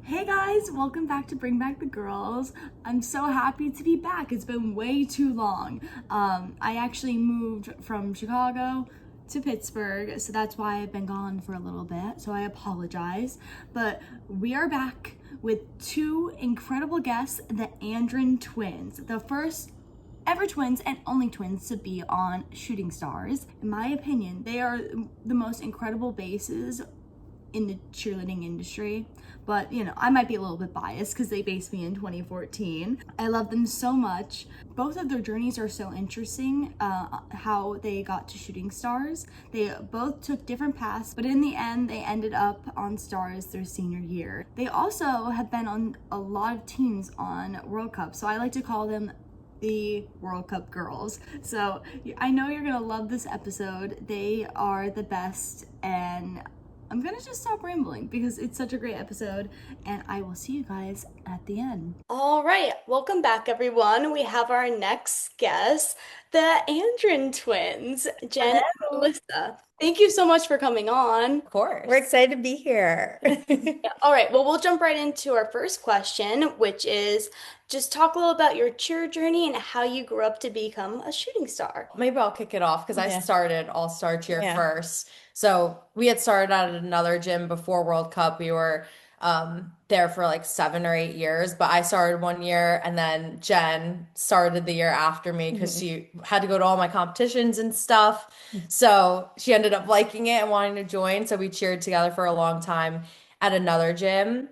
Hey guys, welcome back to Bring Back the Girls. I'm so happy to be back. It's been way too long. I actually moved from Chicago to Pittsburgh, so that's why I've been gone for a little bit. So I apologize. But we are back with two incredible guests, the Andren twins. The first ever twins and only twins to be on Shooting Stars. In my opinion, they are the most incredible bases in the cheerleading industry, but I might be a little bit biased because they based me in 2014. I love them so much. Both of their journeys are so interesting, how they got to Shooting Stars. They both took different paths, but in the end they ended up on Stars their senior year. They also have been on a lot of teams on World Cup, so I like to call them the World Cup girls. So I know you're gonna love this episode. They are the best, and I'm gonna just stop rambling because it's such a great episode, and I will see you guys at the end. All right, welcome back, everyone. We have our next guest, the Andren twins, Jen and Melissa. Thank you so much for coming on. Of course. We're excited to be here. All right, well, we'll jump right into our first question, which is just talk a little about your cheer journey and how you grew up to become a shooting star. Maybe I'll kick it off because I Yeah. started All-Star Cheer Yeah. first. So we had started at another gym before World Cup. We were there for like 7 or 8 years, but I started one year and then Jen started the year after me because she had to go to all my competitions and stuff. So she ended up liking it and wanting to join. So we cheered together for a long time at another gym.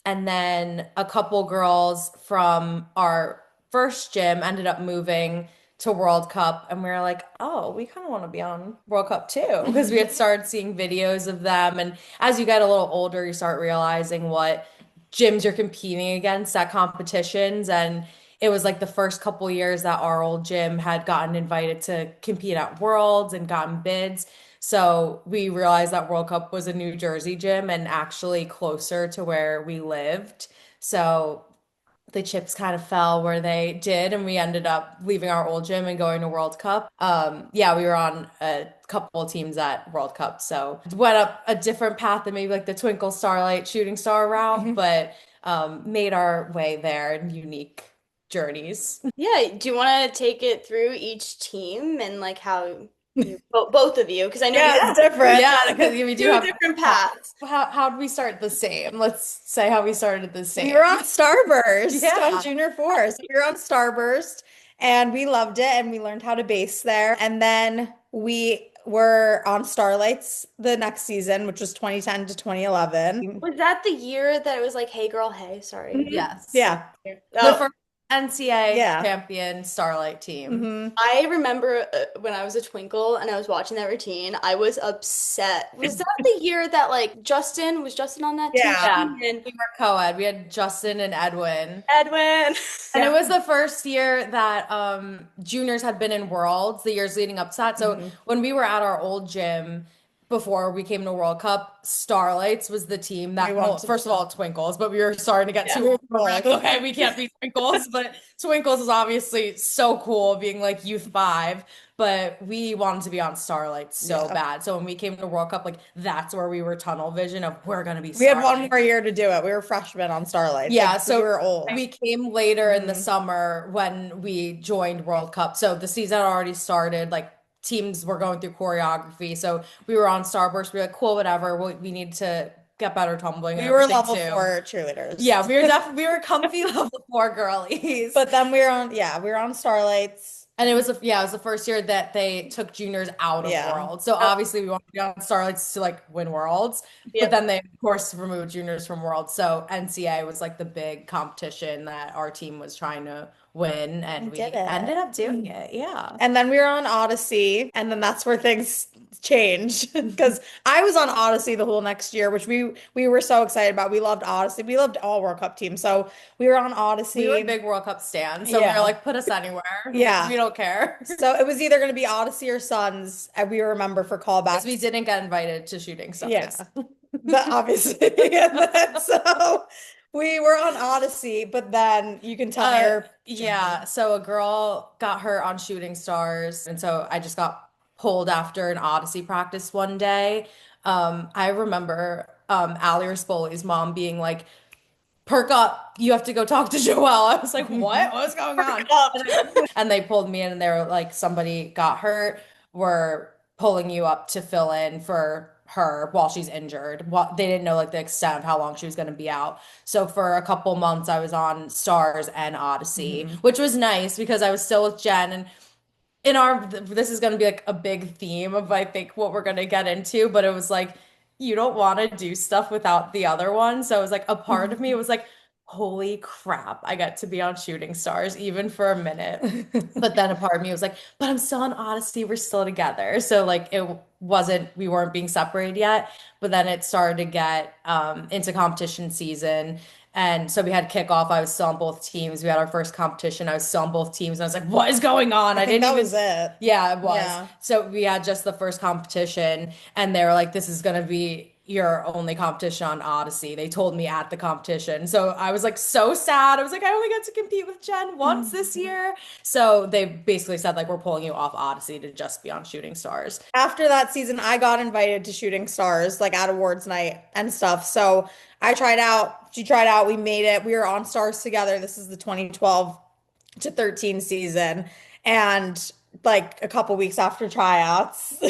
And then a couple girls from our first gym ended up moving to World Cup, and we were like, oh, we kind of want to be on World Cup too, because we had started seeing videos of them. And as you get a little older, you start realizing what gyms you're competing against at competitions. And it was like the first couple years that our old gym had gotten invited to compete at Worlds and gotten bids. So we realized that World Cup was a New Jersey gym and actually closer to where we lived. So the chips kind of fell where they did, and we ended up leaving our old gym and going to World Cup. Yeah, we were on a couple of teams at World Cup, so went up a different path than maybe like the Twinkle Starlight Shooting Star route, but made our way there in unique journeys. Yeah, do you want to take it through each team and like how both of you, because I know Yeah, it's different. Yeah, because we do two have different paths. how did we start the same? Let's say how we started the We same. were on Starburst Yeah. on Junior 4. So we were on Starburst and we loved it and we learned how to base there. And then we were on Starlights the next season, which was 2010 to 2011. Was that the year that it was like, hey girl, hey, sorry. Yes. Yeah. The Oh, first NCAA Yeah. champion Starlight team. Mhm. I remember when I was a twinkle and I was watching that routine, I was upset. Was that the year that like was Justin on that Yeah. team? And We were co-ed. We had Justin and Edwin. Edwin. And it was the first year that juniors had been in Worlds, the years leading up to that. So when we were at our old gym before we came to World Cup, Starlights was the team that, We well, wanted- first of all, Twinkles, but we were starting to get Yeah. too old. We're like, okay, we can't be Twinkles. But Twinkles is obviously so cool being like Youth 5, but we wanted to be on Starlights so Yeah. bad. So when we came to World Cup, like that's where we were tunnel vision of we're gonna be We had one Starlights. more year to do it. We were freshmen on Starlights. Yeah, Like, so we were old. we came later in the summer when we joined World Cup. So the season had already started, like teams were going through choreography. So we were on Starburst. We were like, cool, whatever. We need to get better tumbling and We were everything level too. 4 cheerleaders. Yeah, we were definitely we were comfy level 4 girlies. But then we were on Starlights. And it was it was the first year that they took juniors out of Yeah. Worlds. So obviously we wanted to be on Starlights to like win Worlds. Yep. But then they of course removed juniors from Worlds. So NCAA was like the big competition that our team was trying to win, and we did it. ended up doing it. Yeah. And then we were on Odyssey, and then that's where things changed because I was on Odyssey the whole next year, which we were so excited about. We loved Odyssey. We loved all World Cup teams. So we were on Odyssey. We were big World Cup stands. So we Yeah. were like, put us anywhere. Yeah. We don't care. So it was either going to be Odyssey or Suns, and we remember for callbacks. Because we didn't get invited to shooting stars. Yeah. But obviously. And then, so we were on Odyssey, but then you can tell your Yeah, so a girl got hurt on Shooting Stars, and so I just got pulled after an Odyssey practice one day. I remember Ali Rispoli's mom being like, perk up, you have to go talk to Joelle. I was like, what? What's going on? And they pulled me in and they were like, somebody got hurt. We're pulling you up to fill in for her while she's injured. They didn't know like the extent of how long she was going to be out. So for a couple months, I was on Stars and Odyssey, which was nice because I was still with Jen. And in our this is going to be like a big theme of I think what we're going to get into, but it was like you don't want to do stuff without the other one. So it was like a part of me, it was like, holy crap, I get to be on Shooting Stars even for a minute. But then a part of me was like, but I'm still on Odyssey, we're still together. So like we weren't being separated yet. But then it started to get into competition season. And so we had kickoff. I was still on both teams. We had our first competition. I was still on both teams. And I was like, what is going on? I think that was it. Yeah, it was. Yeah. So we had just the first competition, and they were like, this is going to be your only competition on Odyssey. They told me at the competition. So I was like so sad. I was like, I only got to compete with Jen once this year. So they basically said like, we're pulling you off Odyssey to just be on Shooting Stars. After that season, I got invited to Shooting Stars, like at awards night and stuff. So I tried out, she tried out, we made it. We were on Stars together. This is the 2012 to 13 season. And like a couple weeks after tryouts,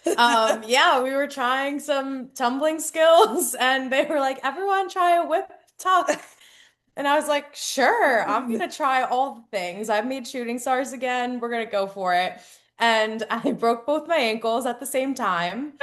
Yeah, we were trying some tumbling skills and they were like, everyone try a whip tuck. And I was like, sure, I'm gonna try all the things. I've made Shooting Stars again. We're gonna go for it. And I broke both my ankles at the same time.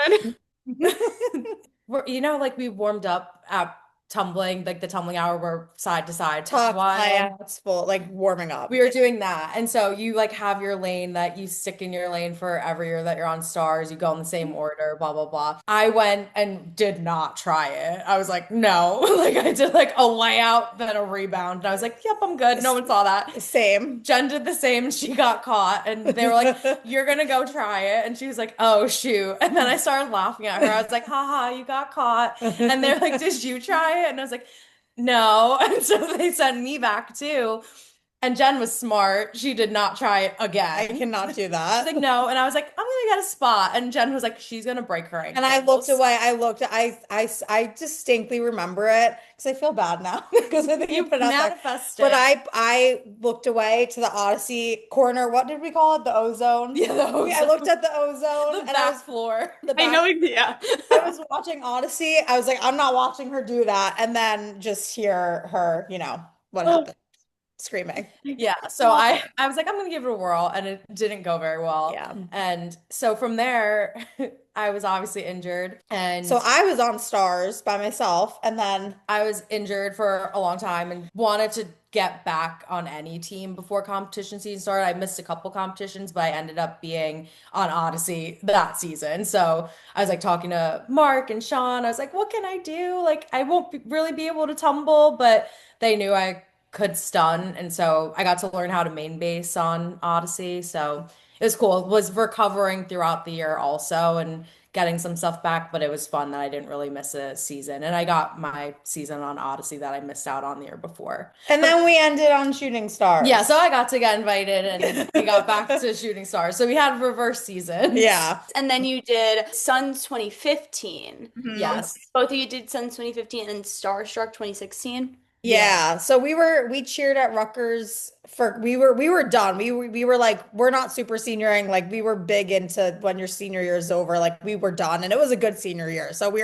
Like we warmed up at tumbling, like the tumbling hour, we're side to side. tuck, layouts, full, like warming up. We were doing that. And so you like have your lane that you stick in your lane for every year that you're on Stars. You go in the same order, blah, blah, blah. I went and did not try it. I was like, no. Like I did like a layout, then a rebound. And I was like, yep, I'm good. No one saw that. Same. Jen did the same. She got caught and they were like, you're going to go try it. And she was like, oh, shoot. And then I started laughing at her. I was like, haha, you got caught. And they're like, did you try it? And I was like, no. And so they sent me back too. And Jen was smart. She did not try it again. I cannot do that. She's like, no. And I was like, I'm gonna get a spot. And Jen was like, she's gonna break her ankle. And I looked away. I distinctly remember it because I feel bad now because I think you put it out there. Manifested. But I looked away to the Odyssey corner. What did we call it? The ozone. Yeah, the ozone. I looked at the ozone. The back floor. I know, yeah. I was watching Odyssey. I was like, I'm not watching her do that. And then just hear her, what happened. Screaming. Yeah. So I was like, I'm gonna give it a whirl, and it didn't go very well. Yeah. And so from there, I was obviously injured. And so I was on Stars by myself, and then I was injured for a long time and wanted to get back on any team before competition season started. I missed a couple competitions, but I ended up being on Odyssey that season. So I was like talking to Mark and Sean. I was like, what can I do? Like, I won't really be able to tumble, but they knew I could stun. And so I got to learn how to main base on Odyssey. So it was cool. It was recovering throughout the year also and getting some stuff back, but it was fun that I didn't really miss a season. And I got my season on Odyssey that I missed out on the year before. And then we ended on Shooting Stars. Yeah, so I got to get invited and we got back to Shooting Stars. So we had reverse season. Yeah. And then you did Suns 2015. Yes. Both of you did Suns 2015 and Starstruck 2016. Yeah. So we cheered at Rutgers we were done. We were like, we're not super senioring. Like we were big into when your senior year is over, like we were done and it was a good senior year. So we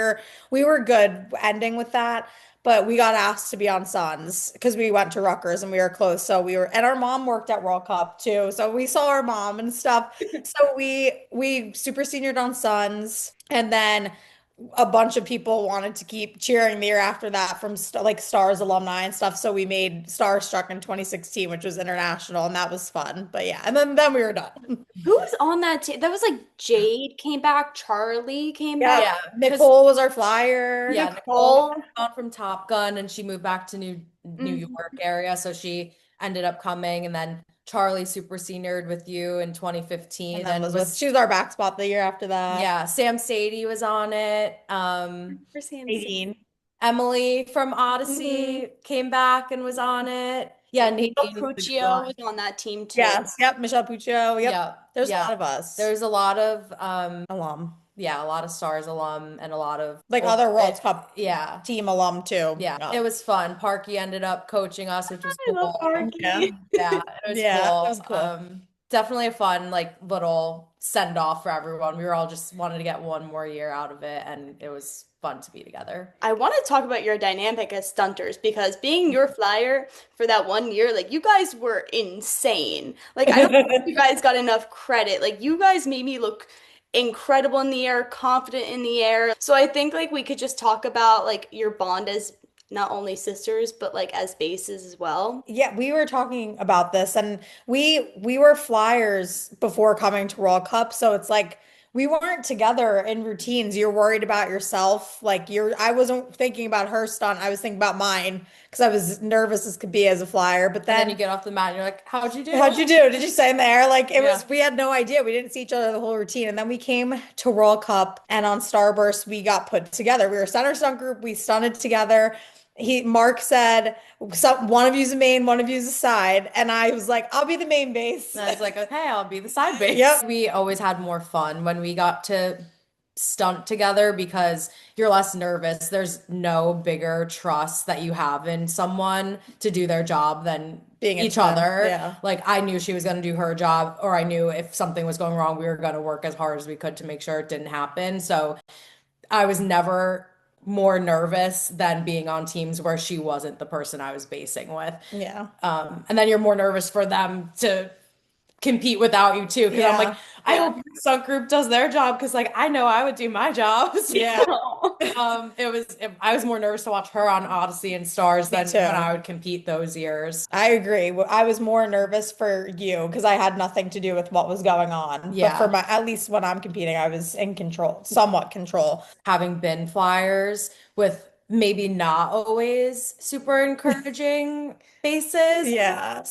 were good ending with that. But we got asked to be on Suns because we went to Rutgers and we were close. So and our mom worked at World Cup too. So we saw our mom and stuff. So we super seniored on Suns, and then a bunch of people wanted to keep cheering the year after that from like Stars alumni and stuff. So we made Starstruck in 2016, which was international, and that was fun. But yeah, and then we were done. Who was on that team? That was like Jade came back, Charlie came back. Yeah. Nicole was our flyer. Yeah, Nicole gone from Top Gun and she moved back to New York area. So she ended up coming, and then Charlie super seniored with you in 2015. And she was our back spot the year after that. Yeah, Sam Sadie was on it. For Sam 18. Emily from Odyssey came back and was on it. Yeah, Michelle Puccio was on that team too. Yes, yep, Michelle Puccio. Yep. Yeah. There's a lot of us. There's a lot of alum. yeah, a lot of Stars alum and a lot of Like other World Cup yeah. team alum too. Yeah, it was fun. Parky ended up coaching us, which was I love cool. Yeah. Parky. Yeah, it was Yeah, that cool. was cool. Definitely a fun like little send off for everyone. We were all just wanted to get one more year out of it, and it was fun to be together. I want to talk about your dynamic as stunters because being your flyer for that 1 year, like you guys were insane. Like I don't think you guys got enough credit. Like you guys made me look incredible in the air, confident in the air. So I think like we could just talk about like your bond as not only sisters, but like as bases as well. Yeah, we were talking about this and we were flyers before coming to World Cup, so it's like we weren't together in routines. You're worried about yourself. Like I wasn't thinking about her stunt. I was thinking about mine because I was nervous as could be as a flyer. But And then you then get off the mat and you're like, how'd you do? how'd you do? Did you stay in there? Like it Yeah. was, we had no idea. We didn't see each other the whole routine. And then we came to World Cup and on Starburst, we got put together. We were center stunt group. We stunted together. Mark said, one of you's a main, one of you's a side. And I was like, I'll be the main base. And I was like, okay, I'll be the side base. Yep. We always had more fun when we got to stunt together because you're less nervous. There's no bigger trust that you have in someone to do their job than Being in each stunt, other. yeah. Like I knew she was going to do her job, or I knew if something was going wrong, we were going to work as hard as we could to make sure it didn't happen. So I was never more nervous than being on teams where she wasn't the person I was basing with. Yeah. And then you're more nervous for them to compete without you too. Because I'm like, Yeah. I hope the stunt group does their job because like I know I would do my job. So, Yeah. I was more nervous to watch her on Odyssey and Stars than too. when I would compete those years. I agree. I was more nervous for you because I had nothing to do with what was going on. Yeah. But at least when I'm competing, I was in control, somewhat control. Having been flyers with maybe not always super encouraging faces. Yeah.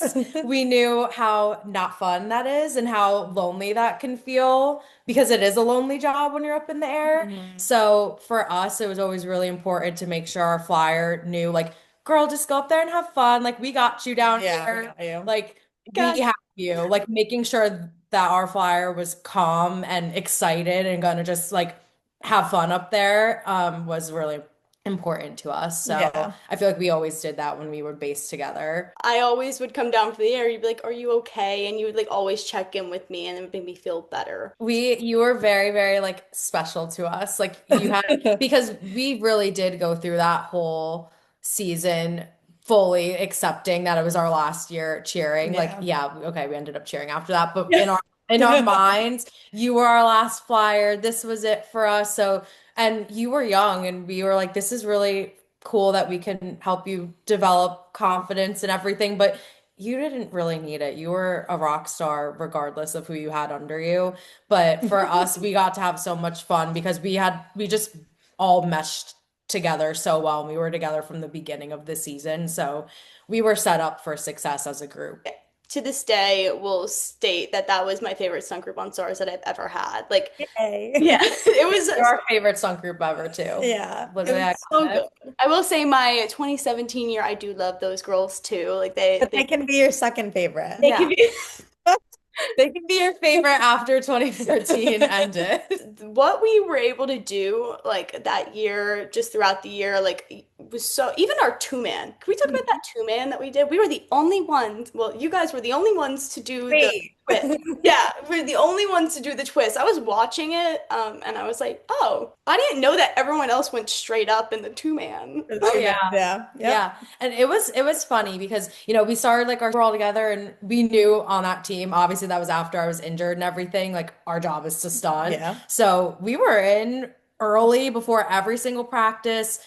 We knew how not fun that is and how lonely that can feel because it is a lonely job when you're up in the air. So for us, it was always really important to make sure our flyer knew, like, girl, just go up there and have fun. Like, we got you down Yeah, we here. got you. Like, Got we have you. Like, making sure that our flyer was calm and excited and gonna just like have fun up there was really important to us. So Yeah. I feel like we always did that when we were based together. I always would come down for the air. You'd be like, "Are you okay?" And you would like always check in with me, and it would make me feel better. You were very, very like special to us. Like you had, because we really did go through that whole season fully accepting that it was our last year cheering. Like, Yeah. yeah, okay, we ended up cheering after that, but in our minds, you were our last flyer. This was it for us. So, and you were young, and we were like, this is really cool that we can help you develop confidence and everything, but you didn't really need it. You were a rock star regardless of who you had under you. But for us, we got to have so much fun because we just all meshed together so well. And we were together from the beginning of the season. So we were set up for success as a group. To this day, will state that that was my favorite stunt group on Stars that I've ever had. Like, Yay. yeah, it was They're our favorite stunt group ever too. Yeah. Literally it was so iconic. good. I will say my 2017 year, I do love those girls too. Like But they can be your second favorite. they Yeah. can be They can be your favorite after 2013 ended. what we were able to do like that year, just throughout the year, like was so even our two-man. Can we talk about that two-man that we did? We were the only ones, well, you guys were the only ones to do the twist. Yeah, we're the only ones to do the twist. I was watching it, and I was like, oh, I didn't know that everyone else went straight up in the two-man. Oh yeah. Yeah. Yep. Yeah. And it was funny because, we started like we're all together and we knew on that team, obviously that was after I was injured and everything, like our job is to stunt. Yeah. So we were in early before every single practice,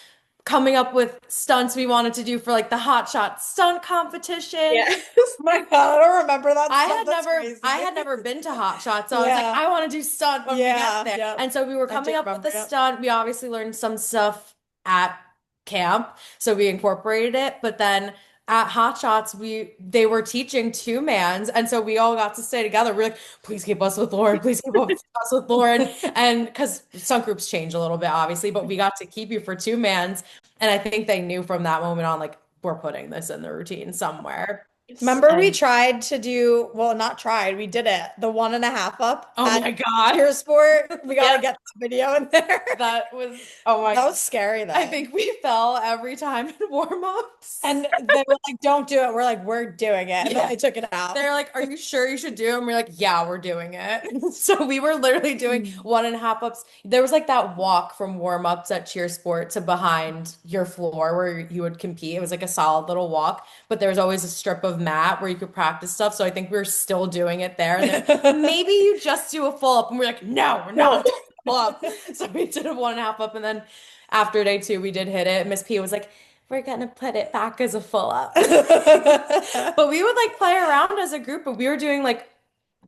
coming up with stunts we wanted to do for like the hot shot stunt competition. Yeah. Oh my God, I don't remember that I stuff. had That's never crazy. I had never been to Hot Shot, so I was Yeah. like, I want to do stunt when we Yeah, get there. yep. And so we were I coming do up with remember, the yep. stunt. We obviously learned some stuff at camp, so we incorporated it. But then at Hot Shots, they were teaching two-mans, and so we all got to stay together. We're like, please keep us with Lauren, please keep us with Lauren. And because stunt groups change a little bit, obviously, but we got to keep you for two-mans. And I think they knew from that moment on, like, we're putting this in the routine somewhere. Remember we And tried to do, well, not tried, we did it. The 1.5 up oh at my God. cheer sport. We gotta Yeah, get that video in there. that was, oh my, That was scary though. I think we fell every time in warm-ups. And they were like, don't do it. We're like, we're doing it. And then Yeah. they took it out. They're like, are you sure you should do it? And we're like, yeah, we're doing it. So we were literally doing 1.5 ups. There was like that walk from warm ups at cheer sport to behind your floor where you would compete. It was like a solid little walk, but there was always a strip of mat where you could practice stuff. So I think we were still doing it there. And then maybe you just do a full up. And we're like, no, we're No. not doing a full up. So we did a 1.5 up. And then after day two, we did hit it. Miss P was like, we're gonna put it back as a full up. But we would like play around as a group, but we were doing like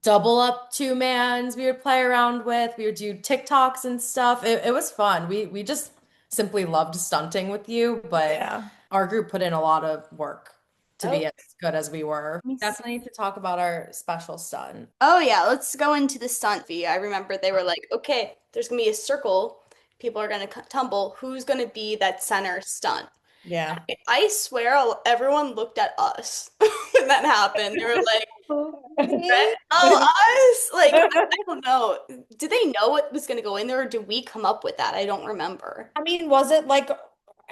double up two mans we would play around with. We would do TikToks and stuff. It was fun. We just simply loved stunting with you, but Yeah. our group put in a lot of work to be Oh. as good as we were. Me see. Definitely need to talk about our special stunt. Oh yeah, let's go into the stunt fee. I remember they were like, okay, there's gonna be a circle. People are gonna tumble. Who's gonna be that center stunt? Yeah. I swear everyone looked at us when that happened. They were like, "Right? Oh, us?" Like, I don't know. Did they know what was gonna go in there, or did we come up with that? I don't remember. I mean, was it like,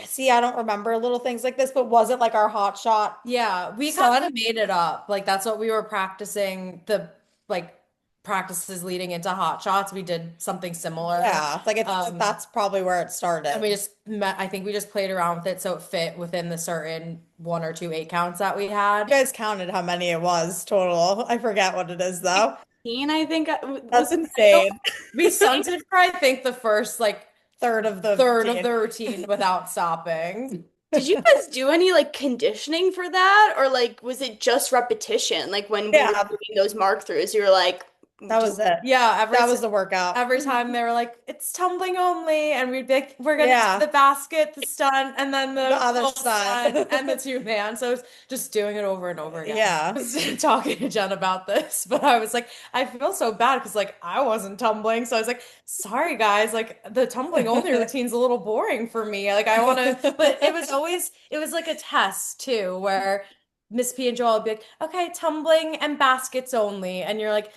see, I don't remember little things like this, but was it like our hot shot? Yeah, we Stunt? kind of made it up. Like that's what we were practicing, the like practices leading into hot shots. We did something similar. Yeah. Like it's, Um, that's probably where it started. And we just met, I think we just played around with it so it fit within the certain 1 or 2 8 counts that we You had. guys counted how many it was total. I forget what it is though. 16, I think That's insane. We stunted for I think the first like Third of the third of routine. the routine without stopping. Did you guys do any like conditioning for that, or like was it just repetition? Like when we were Yeah, doing those mark throughs, you were like, that was it. Yeah, That was the workout. every time they were like, it's tumbling only, and we'd be like, we're gonna Yeah. do the basket, the stunt, and then the other full side. stunt, and the two man. So it's just doing it over and over again. Yeah. I was talking to Jen about this, but I was like, I feel so bad because like I wasn't tumbling. So I was like, sorry guys, like the tumbling only routine's a little boring for me. Like I wanna, but it was like a test too, where Miss P and Joel would be like, okay, tumbling and baskets only. And you're like,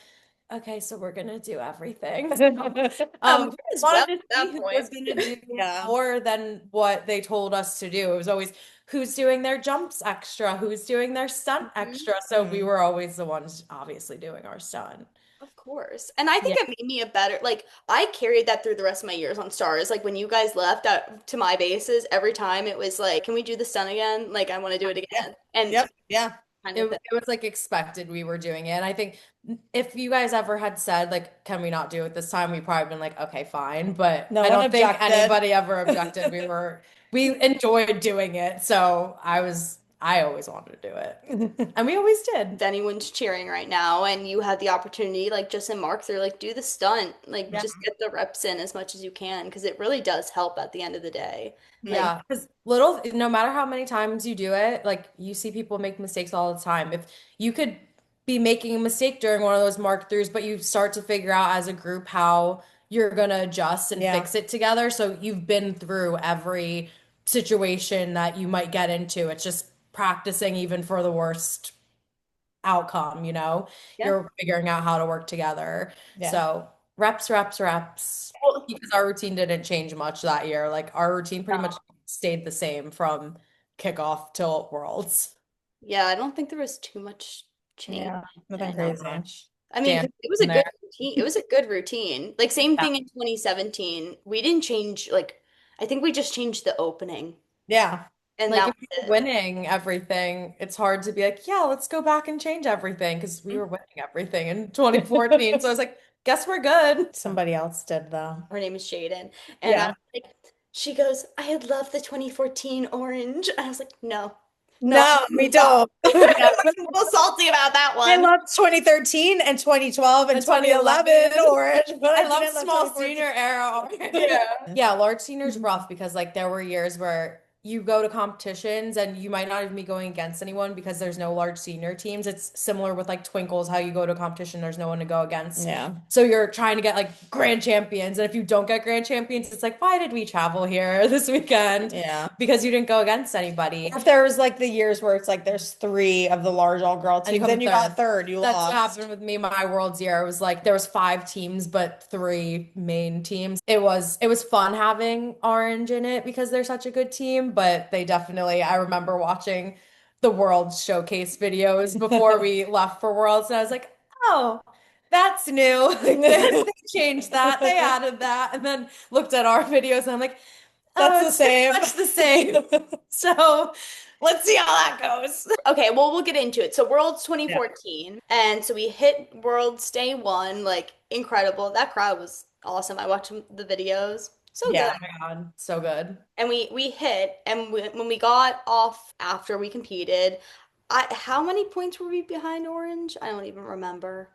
okay, so we're gonna do everything. as well Wanted to at that see who point. was gonna do Yeah. more than what they told us to do. It was always who's doing their jumps extra, who's doing their stunt extra. So we were always the ones obviously doing our stunt. Of course. And I think Yeah. it made me a better, like, I carried that through the rest of my years on Stars. Like, when you guys left to my bases, every time it was like, can we do the stunt again? Like, I want to do it again. And Yep. Yeah. kind It, of, it was like expected we were doing it. And I think if you guys ever had said, like, can we not do it this time? We probably been like, okay, fine. But No I one don't think objected. anybody ever objected. We enjoyed doing it. So I always wanted to do it. And we always did. if anyone's cheering right now and you had the opportunity, like, just in mark through, like, do the stunt. Like, Yeah. just get the reps in as much as you can because it really does help at the end of the day. Like, Yeah, because no matter how many times you do it, like you see people make mistakes all the time. If you could be making a mistake during one of those mark throughs, but you start to figure out as a group how you're gonna adjust and Yeah. fix it together. So you've been through every situation that you might get into. It's just practicing even for the worst outcome, you know? Yeah. You're figuring out how to work together. Yeah. So reps, reps, reps. Well, Because our routine didn't change much that year. Like our routine pretty much stayed the same from kickoff till Worlds. yeah, I don't think there was too much change. Yeah. Nothing Yeah. crazy. I mean, Dan it was a in good there. routine. It was a good routine. Like same Yeah. thing in 2017. We didn't change like I think we just changed the opening. Yeah. And Like that if was you're it. winning everything, it's hard to be like, yeah, let's go back and change everything because we were winning everything in 2014. So I was like, guess we're good. Somebody else did though. Her name is Jaden. And Yeah. I was like, she goes, I love the 2014 orange. And I was like, no. No, we don't. I was a little salty about that I one. love 2013 and 2012 and And 2011 orange, but I love didn't small 2014. senior era. Yeah. Yeah, large senior's rough because like there were years where you go to competitions and you might not even be going against anyone because there's no large senior teams. It's similar with like Twinkles, how you go to a competition, there's no one to go against. Yeah. So you're trying to get like grand champions. And if you don't get grand champions, it's like, why did we travel here this weekend? Yeah. Because you didn't go against anybody. Or if there was like the years where it's like there's three of the large all-girl And you teams, come then you got third. third, you That's what lost. happened with me my World's year. It was like there was 5 teams, but 3 main teams. It was fun having Orange in it because they're such a good team, but they definitely I remember watching the World Showcase videos before we left for Worlds, and I was like, oh, that's new. Like, they changed that, they added that, and then looked at our videos and I'm like, That's oh, the it's pretty same. much the same. So let's see how that goes. Okay, well, we'll get into it. So, Worlds Yeah. 2014. And so we hit Worlds day one, like incredible. That crowd was awesome. I watched the videos. So good. Yeah. Oh my God, so good. And we hit, and when we got off after we competed, how many points were we behind Orange? I don't even remember.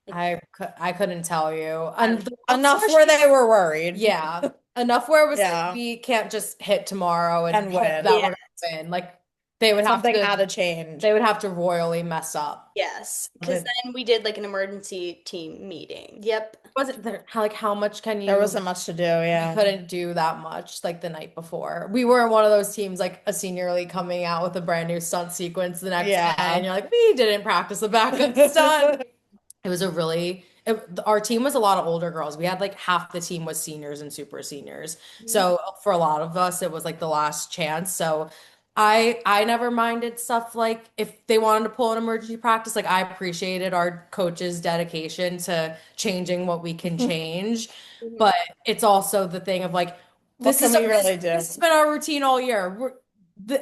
Like, I couldn't tell you. I don't And Enough where they were worried. yeah, enough where it was like Yeah. we can't just hit tomorrow and And hope win. that Yeah. we're gonna win. Like they would have Something to had to change. they would have to royally mess up. yes, because But then we did like an emergency team meeting. Yep. wasn't there like how much can you There wasn't much to do, we yeah. couldn't do that much like the night before. We were one of those teams like a senior league coming out with a brand new stunt sequence the next day, Yeah. and you're like, we didn't practice a backup stunt. It was our team was a lot of older girls. We had like half the team was seniors and super seniors. So for a lot of us, it was like the last chance. So I never minded stuff like if they wanted to pull an emergency practice, like I appreciated our coach's dedication to changing what we can change. Mhm. But it's also the thing of like What can we really do? this has been our routine all year.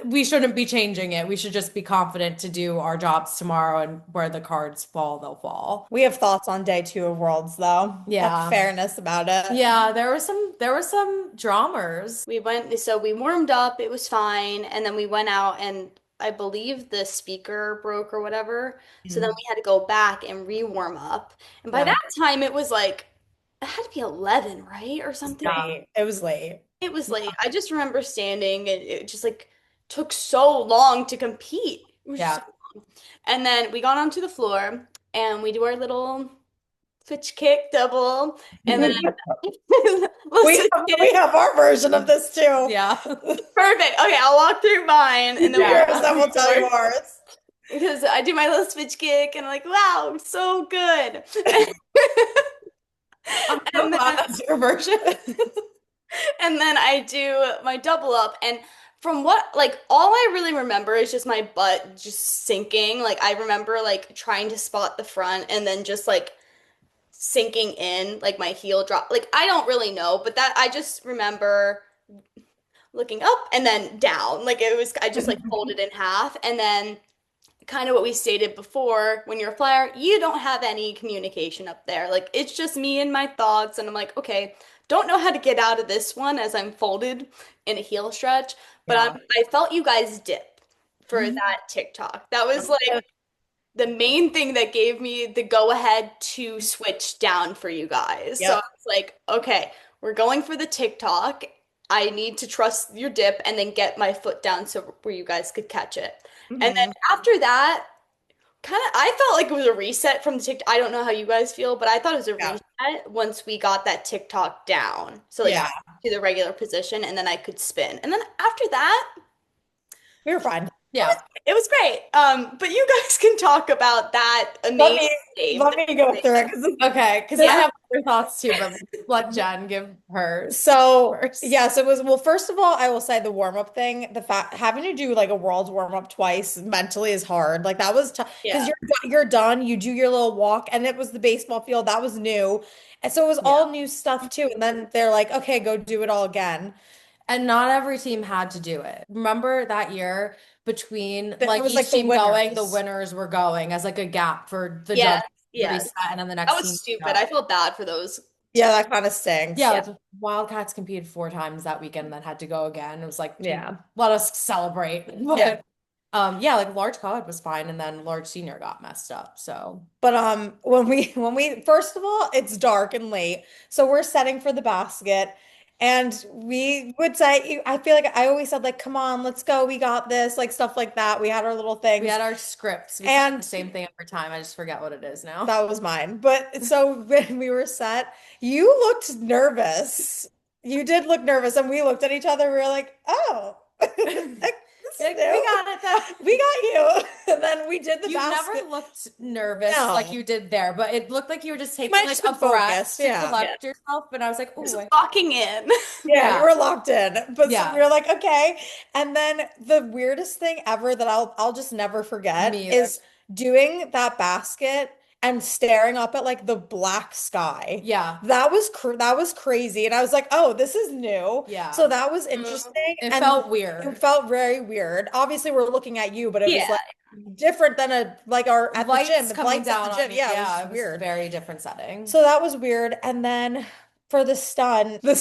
We shouldn't be changing it. We should just be confident to do our jobs tomorrow, and where the cards fall, they'll fall. We have thoughts on day 2 of Worlds, though. Yeah. That's fairness about it. Yeah, there were some dramas. So we warmed up, it was fine, and then we went out and I believe the speaker broke or whatever. So then we had to go back and re-warm up. And by Yeah. that time it was like it had to be 11, right? Or something. Late. It was late. It was late. I just remember standing and it just like took so long to compete. It was Yeah. so long. And then we got onto the floor and we do our little switch kick double and then little switch We kick. have our version of this too. Yeah. Perfect. Okay, I'll walk through mine and then Yeah. Yours, then we'll tell you ours. because I do my little switch kick and I'm like, wow, so good. I'm so And then- glad that's your version. And then I do my double up. And from what, like, all I really remember is just my butt just sinking. Like, I remember, like, trying to spot the front and then just, like, sinking in, like, my heel drop. Like, I don't really know, but that I just remember looking up and then down. Like, I just, like, folded in half. And then kind of what we stated before, when you're a flyer, you don't have any communication up there. Like, it's just me and my thoughts. And I'm like, okay, don't know how to get out of this one as I'm folded in a heel stretch. But Yeah. I felt you guys dip for that TikTok. That was like the main thing that gave me the go ahead to switch down for you guys. So Yep. I was like, okay, we're going for the TikTok. I need to trust your dip and then get my foot down so where you guys could catch it. And then after that, I felt like it was a reset from the TikTok. I don't know how you guys feel, but I thought it was a Yeah. reset once we got that TikTok down. So like Yeah. to the regular position and then I could spin. And then after that, We were fine. Yeah. it was great. But you guys can talk about that amazing save. Let me go through it. 'Cause Okay, because I have other thoughts too, but let Jen give hers. So First. yes, it was. Well, first of all, I will say the warm up thing. The fact having to do like a world's warm up twice mentally is hard. Like that was tough because Yeah. you're done. You do your little walk, and it was the baseball field that was new, and so it was all new stuff too. And then they're like, okay, go do it all again. And not every team had to do it. Remember that year between It like was each like the team going, the winners. winners were going as like a gap for the Yeah, judge to yeah. reset, and then the next That team was to stupid. go. I felt bad for those. Yeah, that kind of stinks. Yeah, Yeah. the Wildcats competed 4 times that weekend and then had to go again. It was like, Yeah. let us celebrate. Yeah. But yeah, like large college was fine, and then large senior got messed up. So But when we first of all, it's dark and late, so we're setting for the basket, And we would say, I feel like I always said, like, come on, let's go. We got this, like stuff like that. We had our little We things. had our scripts. We said the And same thing every time. I just forget what it is now. that was mine. But so when we were set, you looked nervous. You did look nervous. And we looked at each other. We were like, oh, this is Like, we new. got it though. We got you. And then we did the You basket. never looked nervous like No. you did there, but it looked like you were just You taking might like just a been breath focused. to Yeah. Yeah. collect yourself. And I was like, Just oh, locking in. Yeah, Yeah. you were locked in. But so we yeah, were like, okay. And then the weirdest thing ever that I'll just never forget me either. is doing that basket and staring up at like the black sky. Yeah, That was crazy. And I was like, "Oh, this is new." So yeah. that was Mm. interesting It and felt it weird. felt very weird. Obviously, we're looking at you, but it was Yeah. like different than a like our at the gym, Lights the coming lights at the down on gym. me. Yeah, it was Yeah, just it was weird. very different setting. So that was weird. And then for the stun, the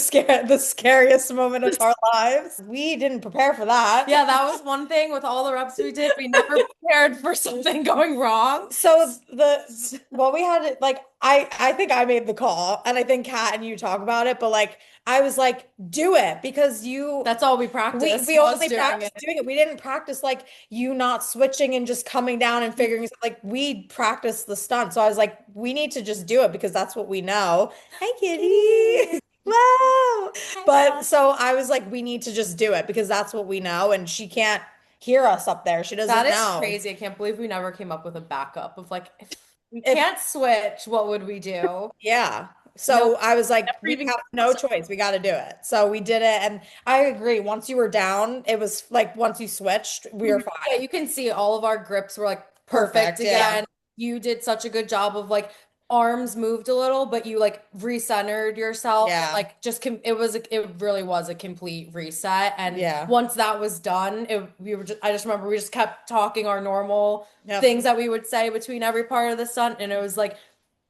scariest moment of our lives, we didn't prepare for that. Yeah, that was one thing with all the reps we did. We never prepared for something going wrong. So we had like I think I made the call and I think Kat and you talk about it, but like I was like, do it because That's all we we practiced we was only doing practiced it. doing it. We didn't practice like you not switching and just coming down and figuring like we practiced the stunt. So I was like, we need to just do it because that's what we know. Hi, Kitty. Wow. But so I was like, we need to just do it because that's what we know, and she can't hear us up there. She That doesn't is know. crazy. I can't believe we never came up with a backup of like, if we If can't switch, what would we do? Yeah. So Nope. I was like, Never we even have no considered. choice. We got to do it. So we did it. And I agree. Once you were down, it was like once you switched, we were Yeah, fine. you can see all of our grips were like perfect Perfect. Yeah. again. You did such a good job of like arms moved a little, but you like recentered yourself and Yeah. like just it really was a complete reset. And Yeah. once that was done, I just remember we just kept talking our normal Yep. things that we would say between every part of the stunt, and it was like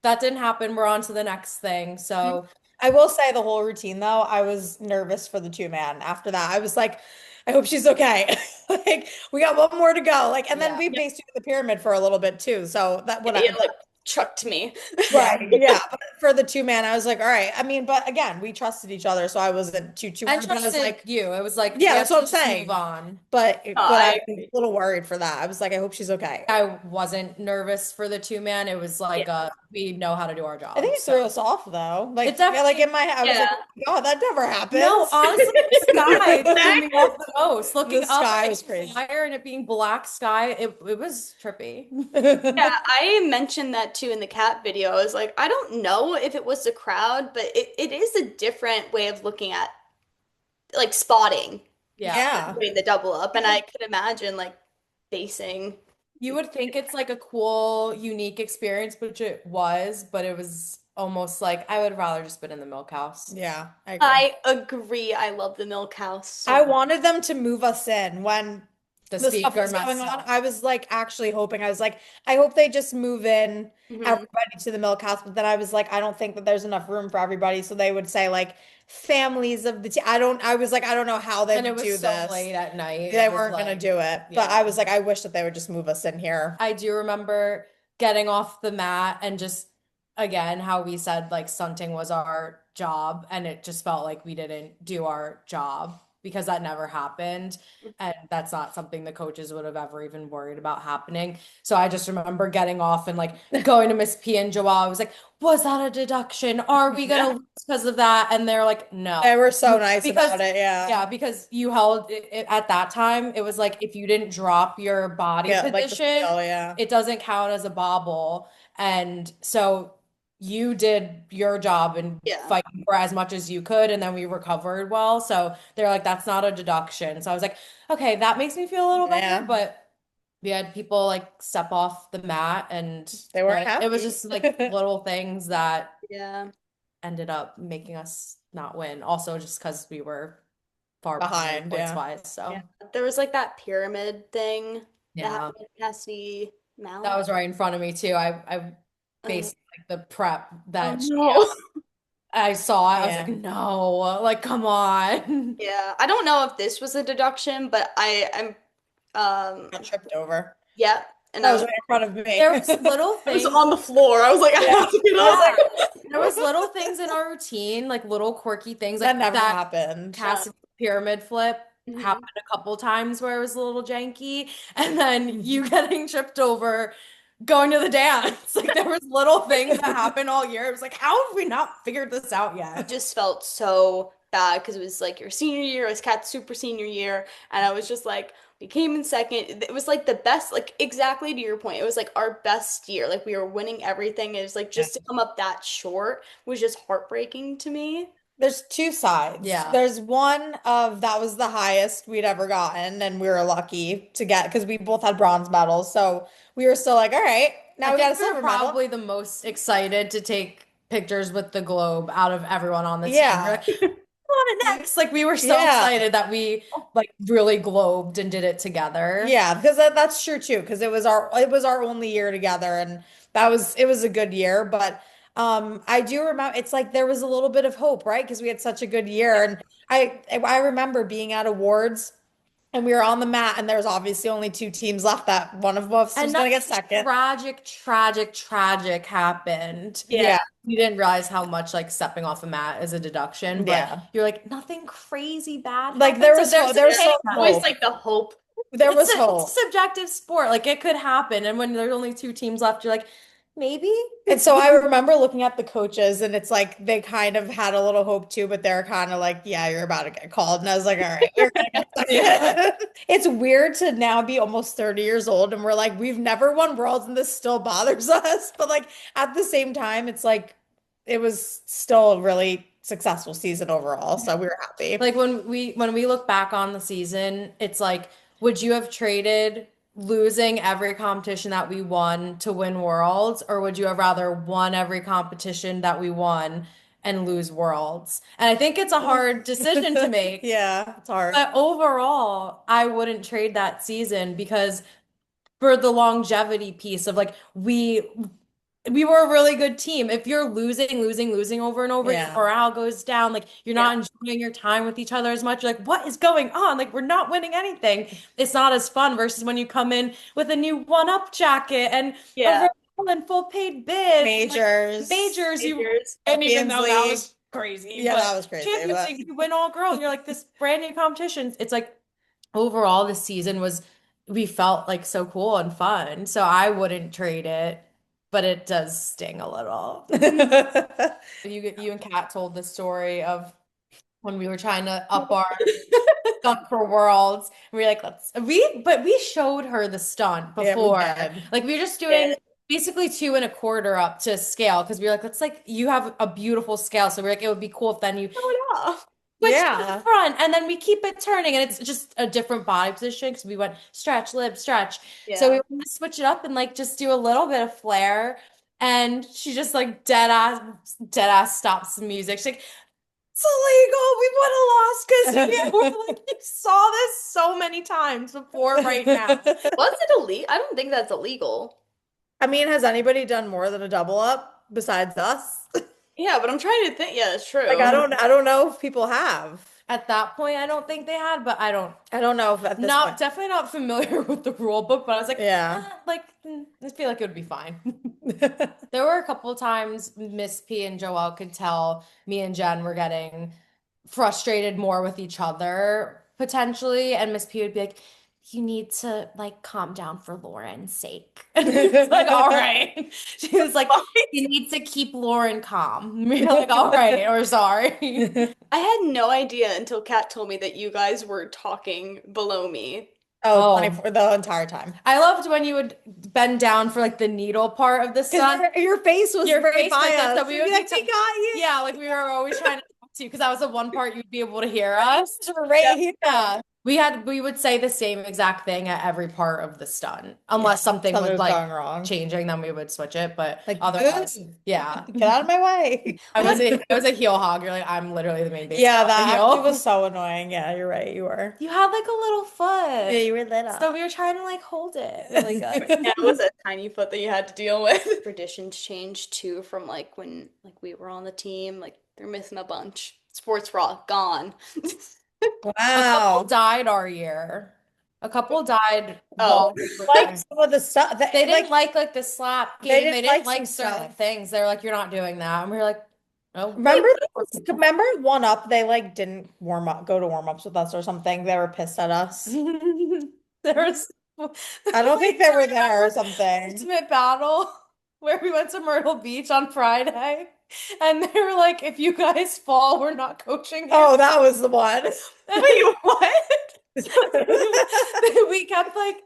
that didn't happen. We're on to the next thing. So I will say the whole routine though, I was nervous for the two man. After that, I was like, I hope she's okay. Like we got one more to go. Like, and then yeah. we based the pyramid for a little bit too. So that what I It like chucked me. Yeah. right. Yeah. But for the two man, I was like, all right. I mean, but again, we trusted each other, so I wasn't too I worried. But I was trusted like, you. It was like yeah, we that's have what to I'm just move saying. on. But I I was agree. a little worried for that. I was like, I hope she's okay. I wasn't nervous for the two man. It was Yeah. like we know how to do our I think job. it So threw us off though. it Like, yeah, like definitely in my head, I was like, Yeah. oh my God, that never no, happens. honestly, the sky threw me Exactly. off the most. Looking The up sky at was the crazy. flyer and it being black sky, it was trippy. Yeah, I mentioned that too in the cat video. I was like, I don't know if it was the crowd, but it is a different way of looking at like spotting Yeah. Yeah. doing the double up. And I could imagine like facing. You would think it's like a cool, unique experience, which it was, but it was almost like I would rather just been in the milk house. Yeah, I agree. I agree. I love the milk house so I much. wanted them to move us in when The the stuff speaker was going messed on. up. I was like actually hoping, I was like, I hope they just move in Mhm. everybody to the milk house. But then I was like, I don't think that there's enough room for everybody. So they would say like families of the team. I was like, I don't know how they And it would do was so this. late at night. They It was weren't gonna like, do it. But yeah. I was like, I wish that they would just move us in here. I do remember getting off the mat and just again how we said like stunting was our job and it just felt like we didn't do our job because that never happened and that's not something the coaches would have ever even worried about happening. So I just remember getting off and like going to Miss P and Joelle. I was like, was that a deduction? Are we gonna lose because of that? And they're like, no. They were so nice Because about it. Yeah. yeah, because you held it at that time, it was like if you didn't drop your body Yeah, like the position, feel, yeah. it doesn't count as a bobble. And so you did your job and Yeah. fighting for as much as you could, and then we recovered well. So they're like, that's not a deduction. So I was like, okay, that makes me feel a little Yeah. better. But we had people like step off the mat and They weren't it was happy. just like little things that Yeah. ended up making us not win. Also, just because we were far Behind, points yeah. wise. So Yeah. There was like that pyramid thing that yeah, happened with Cassidy Mallon. that was right in front of me too. I Oh, based like the prep oh that no. I saw it. I was Yeah. like, no, like come on. Yeah. I don't know if this was a deduction, but I'm Got tripped over. yeah. and That I was was, right in front of me. There was little I was things. on the floor. I was like, I have to get I was up. like, There was little things in our routine, like little quirky things, that like never that happened. Cassidy pyramid flip Mhm. happened a couple times where it was a little janky, and then you getting tripped over going to the dance. Like there was little things that happened all year. It was like, how have we not figured this out It yet? just felt so bad because it was like your senior year, it was Kat's super senior year, and I was just like, we came in second. It was like the best, like exactly to your point. It was like our best year. Like we were winning everything. It was like Yeah. just to come up that short was just heartbreaking to me. There's two sides. Yeah. There's one of that was the highest we'd ever gotten, and we were lucky to get because we both had bronze medals. So we were still like, all right, I now we got a think we were silver medal. probably the most excited to take pictures with the globe out of everyone on the team. We're Yeah. like, on it next. Like we were so Yeah. excited that we like really globed and did it together. Yeah, because that's true too. Because it was our only year together, and it was a good year. But I do remember it's like there was a little bit of hope, right? Because we had such a good year, and I remember being at awards, and we were on the mat, and there was obviously only two teams left. That one of us And was gonna nothing get second. tragic happened. Yeah. Yeah, You didn't realize how much like stepping off a mat is a deduction, but yeah. you're like, nothing crazy bad Like happened. So there's there a was There's some chance. always hope. like the hope. There was It's a hope. subjective sport. Like it could happen. And when there's only two teams left, you're like, maybe. And so I remember looking at the coaches, and it's like they kind of had a little hope too, but they're kind of like, "Yeah, you're about to get called." And I was like, "All right, we're gonna get Yeah. second." It's weird to now be almost 30 years old, and we're like, we've never won worlds, and this still bothers us. But like at the same time, it's like it was still a really successful season overall, so we were happy. Like when we look back on the season, it's like, would you have traded losing every competition that we won to win worlds, or would you have rather won every competition that we won and lose worlds? And I think it's a hard decision to make. Yeah, it's hard. But overall, I wouldn't trade that season because for the longevity piece of like we were a really good team. If you're losing over and over, your Yeah. morale goes down. Like you're Yeah. not enjoying your time with each other as much. You're like, what is going on? Like we're not winning anything. It's not as fun versus when you come in with a new one-up jacket and a Yeah. verbal and full paid bid. Like Majors. majors, you Majors. and even Champions though that League. was crazy, Yeah, but that was crazy, Champions but League, you win all girls. You're like this brand new competition. It's like overall this season was we felt like so cool and fun. So I wouldn't trade it, but it does sting a little. You and Kat told the story of when we were trying to up our stunt for worlds. We were like, but we showed her the stunt Yeah, we before. did. Like we were just doing basically 2 1/4 up to scale because we were like, let's like you have a beautiful scale. So we're like, it would be cool if then you Oh, switch to Yeah. the front and then we keep it turning and it's just a different body position because we went stretch, lip, stretch. So we yeah. want to switch it up and like just do a little bit of flair. And she just like dead ass stops the music. She's like, it's illegal. We would have lost because we're like, you saw this so many times before right now. Was it illegal? I don't think that's illegal. I mean, has anybody done more than a double up besides us? Yeah, but I'm trying to think. Yeah, that's true. Like I don't know if people have. At that point, I don't think they had, but I don't know if at this not point. definitely not familiar with the rule book, but I was like, Yeah. I feel like it would be fine. There were a couple of times Miss P and Joelle could tell me and Jen were getting frustrated more with each other potentially, and Miss P would be like, "You need to like calm down for Lauren's sake." It's like, all right. She was like, "You need to keep Lauren calm." We're like, all right, or sorry. I had no idea until Kat told me that you guys were talking below me. Oh, Oh. 24 the entire time. I loved when you would bend down for like the needle part of the Because sun. your face was Your right face by like that, us. so we You'd would be like, be we got you. Yeah, like we were always trying to talk to you because that was the one part you'd be able to hear us. We're right here. Yeah. We would say the same exact thing at every part of the stunt. Unless something Something was was like going wrong. changing, then we would switch it. But Like, otherwise, move. yeah. Get out of my way. I was a heel hog. You're like, I'm literally the main base. Yeah, of the that heel. actually was so annoying. Yeah, you're right. You were. You had like a little foot. Yeah, you were lit So up. we were trying to like hold it really good. Yeah, it was a tiny foot that you had to deal with. Traditions changed too from like when like we were on the team. Like they're missing a bunch. Sports bra gone. A couple Wow. died our year. A couple died Oh. while we were Like there. some of the stuff that They didn't like the slap They game. didn't They didn't like like some certain stuff. things. They're like, you're not doing that. And we were like, oh. remember one up, they like didn't go to warm-ups with us or something. They were pissed at us. There's I don't think they were there or something. ultimate battle where we went to Myrtle Beach on Friday. And they were like, if you guys fall, we're not coaching you. Oh, that was the one. Wait, what? We kept like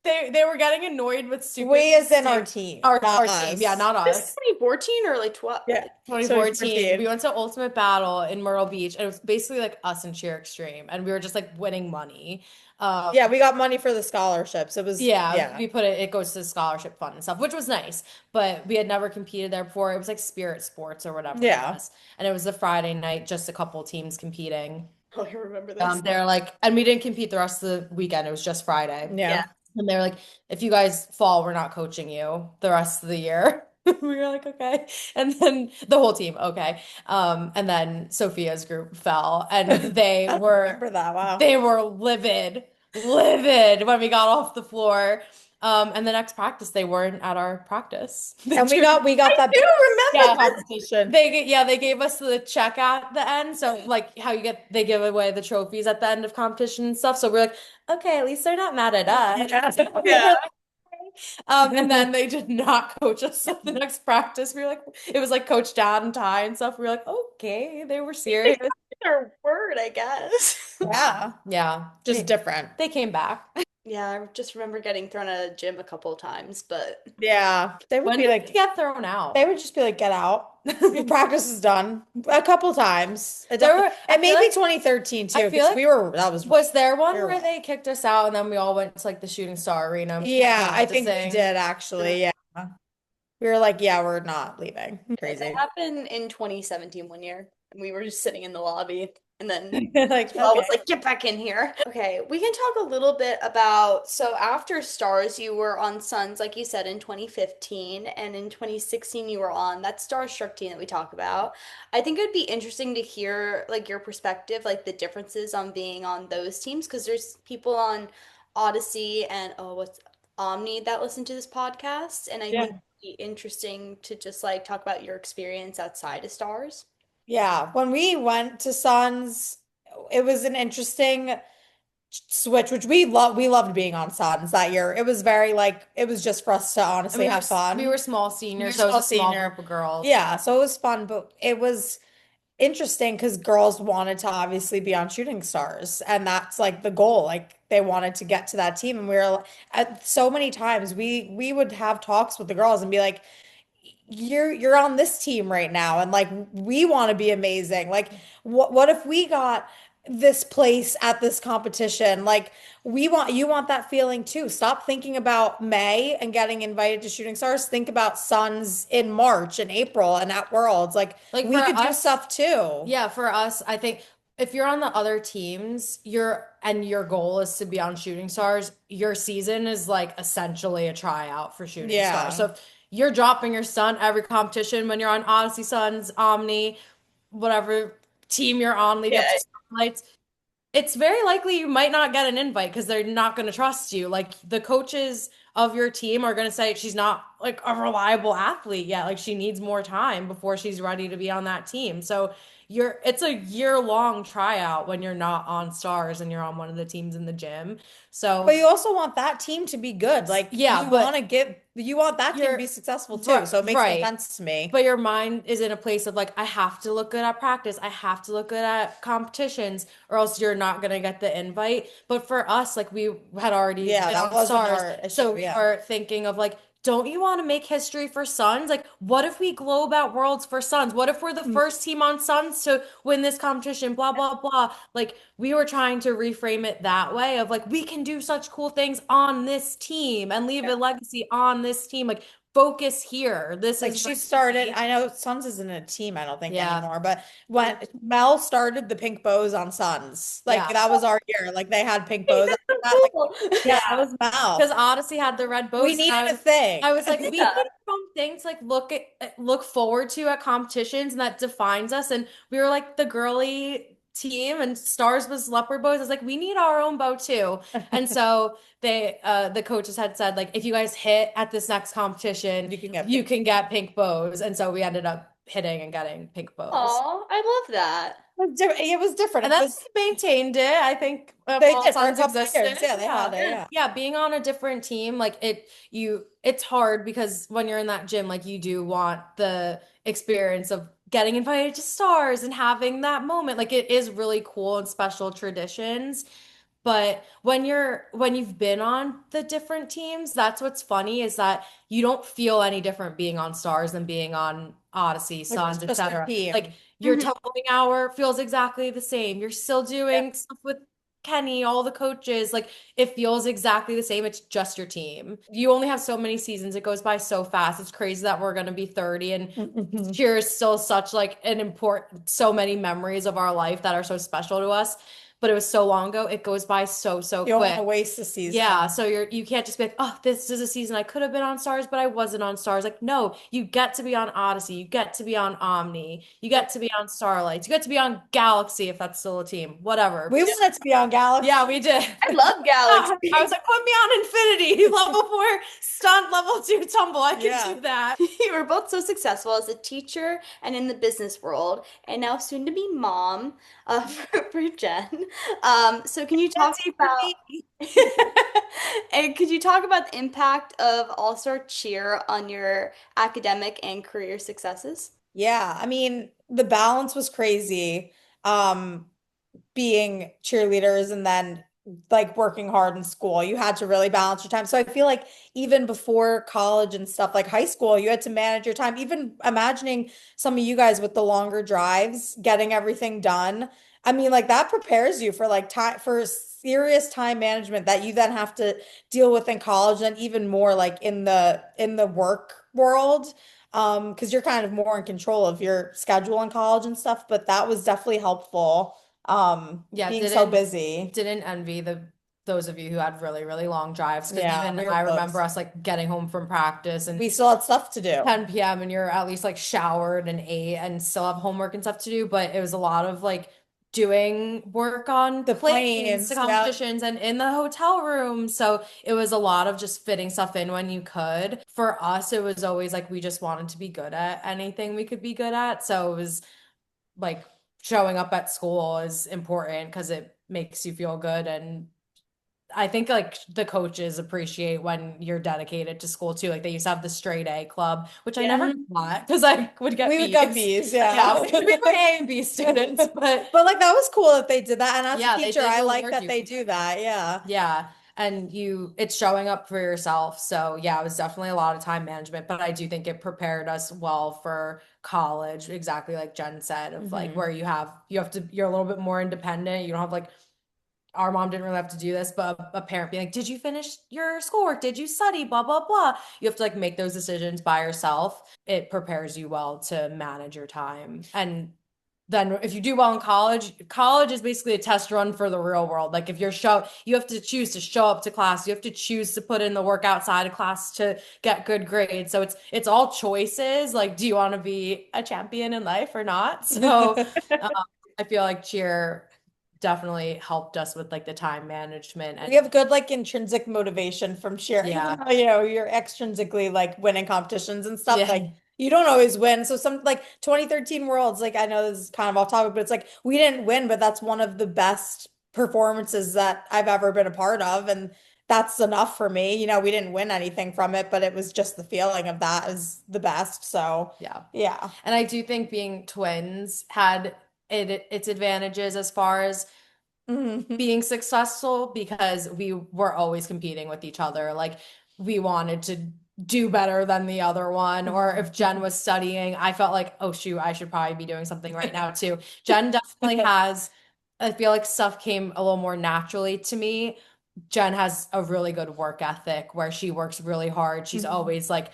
they were getting annoyed with stupid We as in our team, our not team, yeah, us. not This us. is 2014 or like 12? Yeah. 2014, we went to Ultimate Battle in Myrtle Beach, and it was basically like us and Cheer Extreme, and we were just like winning money. Yeah, we got money for the scholarships. It was Yeah, we put it goes to the scholarship fund and stuff, which was nice, but we had never competed there before. It was like Spirit Sports or whatever it Yeah. was, and it was the Friday night, just a couple teams competing. Oh, I remember this. They're like, and we didn't compete the rest of the weekend. It was just Friday. Yeah. And they were like, if you guys fall, we're not coaching you the rest of the year. We were like, okay. And then the whole team, okay. And then Sophia's group fell, and they I were remember that. Wow. they were livid when we got off the floor. And the next practice, they weren't at our practice. And we got that do remember Yeah. competition. They gave us the check at the end. So like how they give away the trophies at the end of competition and stuff. So we're like, okay, at least they're not mad at us. Yeah. And then they did not coach us at the next practice. We were like, it was like Coach Dad and Ty and stuff. We were like, okay, they were serious. Their word, I guess. Yeah. Yeah, Just different. they came back. Yeah, I just remember getting thrown out of the gym a couple of times, but Yeah. They would When be did like, we get thrown out? they would just be like, get out. Your practice is done. A couple times. There were- I And feel maybe like- 2013 too, I feel because like- we were, that was there one You're where right. they kicked us out and then we all went to like the Shooting Star Arena? Yeah, I think we practicing? did actually. Yeah. We were like, yeah, we're not leaving. Crazy. it happened in 2017 one year. And we were just sitting in the lobby, and then Like, I was like, get back in here. Okay, we can talk a little bit about, so after Stars, you were on Suns, like you said, in 2015, and in 2016 you were on that Starstruck team that we talk about. I think it'd be interesting to hear like your perspective, like the differences on being on those teams, because there's people on Odyssey and what's Omni that listen to this podcast, and I Yeah. think it'd be interesting to just like talk about your experience outside of Stars. Yeah, when we went to Suns, it was an interesting switch, which we loved being on Suns that year. It was very like it was just for us to And honestly have fun. we were small seniors, We so were it was a small small senior. group of girls. Yeah, so it was fun, but it was interesting because girls wanted to obviously be on Shooting Stars, and that's like the goal. Like they wanted to get to that team, and we were at so many times we would have talks with the girls and be like, you're on this team right now, and like we want to be amazing. Like what if we got this place at this competition? Like you want that feeling too. Stop thinking about May and getting invited to Shooting Stars. Think about Suns in March and April and at Worlds. Like Like we for could do us- stuff too. Yeah, for us, I think if you're on the other teams, your goal is to be on Shooting Stars, your season is like essentially a tryout for Shooting Yeah. Stars. So if you're dropping your stunt every competition when you're on Odyssey Suns, Omni, whatever team you're on, leading up to Starlights, it's very likely you might not get an invite because they're not going to trust you. Like the coaches of your team are going to say she's not like a reliable athlete yet. Like she needs more time before she's ready to be on that team. So it's a year-long tryout when you're not on Stars and you're on one of the teams in the gym. So But you also want that team to be good. Like Yeah, you but want that team to you're- be successful too. Right, So it makes right. no sense to me. But your mind is in a place of like, I have to look good at practice. I have to look good at competitions, or else you're not gonna get the invite. But for us, like we had already Yeah, been that on wasn't Stars, our issue, so we yeah. were thinking of like, don't you want to make history for Suns? Like, what if we globe at Worlds for Suns? What if we're the first team on Suns to win this competition? Blah blah blah. Like we were trying to reframe it that way of like we can do such cool things on this team and leave a legacy on this team. Like focus here. This Like is she started, I know Suns isn't a team, I don't think Yeah. anymore, but when Mel started the pink bows on Suns, like Yeah. that was our year. Like they had pink bows. after that, like, Cool. yeah, that was Mel. because Odyssey had the red bows. We and needed a thing. I was like, we Yeah. need some things to, like look forward to at competitions, and that defines us. And we were like the girly team and Stars was leopard bows. I was like, we need our own bow too. And so the coaches had said, like, if you guys hit at this next competition, you can get pink bows. And so we ended up hitting and getting pink bows. Oh, I love that. It was different. And that's maintained it. I think They all did for a times couple existed. years. Yeah, they had it. Yeah. Yeah, being on a different team, like it's hard because when you're in that gym, like you do want the experience of getting invited to Stars and having that moment. Like it is really cool and special traditions. But when you've been on the different teams, that's what's funny is that you don't feel any different being on Stars than being on Odyssey, Like, Suns, it's just a etc. team. Like your Mhm. tumbling hour feels exactly the same. You're still doing stuff with Kenny, all the coaches. Like it feels exactly the same. It's just your team. You only have so many seasons. It goes by so fast. It's crazy that we're gonna be 30 and cheer is still such like an important, so many memories of our life that are so special to us. But it was so long ago. It goes by so You don't want quick. to waste the season. Yeah, so you can't just be like, oh, this is a season I could have been on Stars, but I wasn't on Stars. Like, no, you get to be on Odyssey, you get to be on Omni, you get to be on Starlights, you get to be on Galaxy if that's still a team, whatever. We wanted to be on Galaxy. Yeah, we did. I love Galaxy. I was like, put me on Infinity, level 4 stunt, level 2 tumble. I can do that. You were both so successful as a teacher and in the business world, and now soon to be mom for Jen. So can you talk about and could you talk about the impact of All-Star Cheer on your academic and career successes? Yeah, I mean, the balance was crazy. Um, Being cheerleaders and then like working hard in school. You had to really balance your time. So I feel like even before college and stuff like high school, you had to manage your time. Even imagining some of you guys with the longer drives, getting everything done. I mean, like that prepares you for like time for serious time management that you then have to deal with in college and even more like in the work world. Because you're kind of more in control of your schedule in college and stuff, but that was definitely helpful Yeah, being so busy. didn't envy those of you who had really, really long drives. Because Yeah, even we were I close. remember us like getting home from practice and We still had stuff to do. 10 p.m. and you're at least like showered and ate and still have homework and stuff to do. But it was a lot of like doing work on The planes, planes, the yeah. competitions, and in the hotel room. So it was a lot of just fitting stuff in when you could. For us, it was always like we just wanted to be good at anything we could be good at. So it was like showing up at school is important because it makes you feel good. And I think like the coaches appreciate when you're dedicated to school too. Like they used to have the straight A club, which I never got because I would get We would get B's, yeah. Yeah, we were A and B students, but like that was cool that they did that. And as yeah, a they teacher, did I like reward that you. they do that. Yeah. Yeah. And it's showing up for yourself. So yeah, it was definitely a lot of time management, but I do think it prepared us well for college, exactly like Jen said, of like where you're a little bit more independent. You don't have like our mom didn't really have to do this, but a parent being like, did you finish your schoolwork? Did you study? Blah, blah, blah. You have to like make those decisions by yourself. It prepares you well to manage your time. And then if you do well in college is basically a test run for the real world. Like if you have to choose to show up to class. You have to choose to put in the work outside of class to get good grades. So it's all choices. Like, do you want to be a champion in life or not? So I feel like cheer definitely helped us with like the time management. And We have good like intrinsic motivation from cheer. Yeah. Even though, you know, you're extrinsically like winning competitions and stuff. Yeah. Like you don't always win. So some like 2013 Worlds, like I know this is kind of off topic, but it's like we didn't win, but that's one of the best performances that I've ever been a part of. And that's enough for me. You know, we didn't win anything from it, but it was just the feeling of that is the best. So Yeah. yeah. And I do think being twins had its advantages as far as being successful because we were always competing with each other. Like we wanted to do better than the other one. Or if Jen was studying, I felt like, oh shoot, I should probably be doing something right now too. Jen definitely has, I feel like stuff came a little more naturally to me. Jen has a really good work ethic where she works really hard. She's always like